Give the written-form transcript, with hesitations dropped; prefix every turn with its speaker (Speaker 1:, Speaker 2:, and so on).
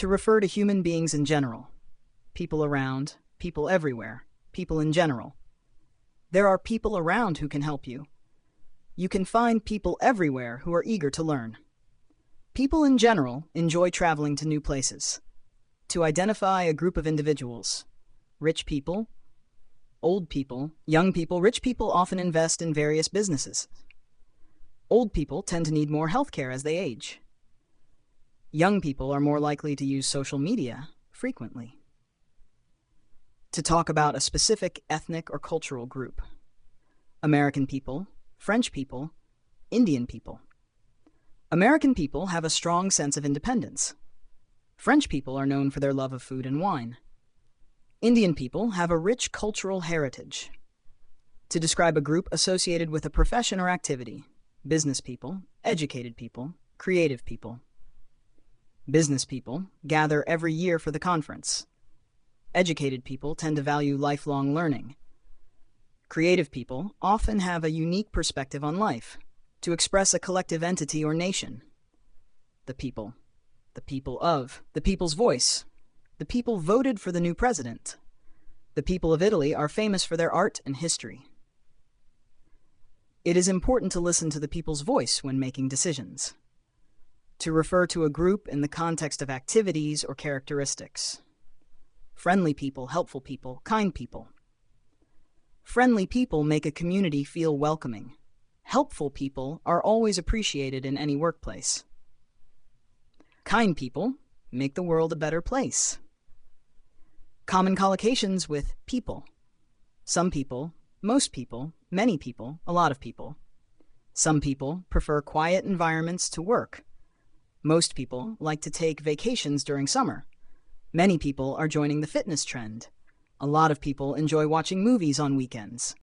Speaker 1: To refer to human beings in general. People around, people everywhere, people in general. There are people around who can help you. You can find people everywhere who are eager to learn. People in general enjoy traveling to new places. To identify a group of individuals. Rich people, old people, young people. Rich people often invest in various businesses. Old people tend to need more health care as they age. Young people are more likely to use social media frequently. To talk about a specific ethnic or cultural group. American people, French people, Indian people. American people have a strong sense of independence. French people are known for their love of food and wine. Indian people have a rich cultural heritage. To describe a group associated with a profession or activity. Business people, educated people, creative people. Business people gather every year for the conference. Educated people tend to value lifelong learning. Creative people often have a unique perspective on life, to express a collective entity or nation. The people of, the people's voice. The people voted for the new president. The people of Italy are famous for their art and history. It is important to listen to the people's voice when making decisions. To refer to a group in the context of activities or characteristics. Friendly people, helpful people, kind people. Friendly people make a community feel welcoming. Helpful people are always appreciated in any workplace. Kind people make the world a better place. Common collocations with people. Some people, most people, many people, a lot of people. Some people prefer quiet environments to work. Most people like to take vacations during summer. Many people are joining the fitness trend. A lot of people enjoy watching movies on weekends.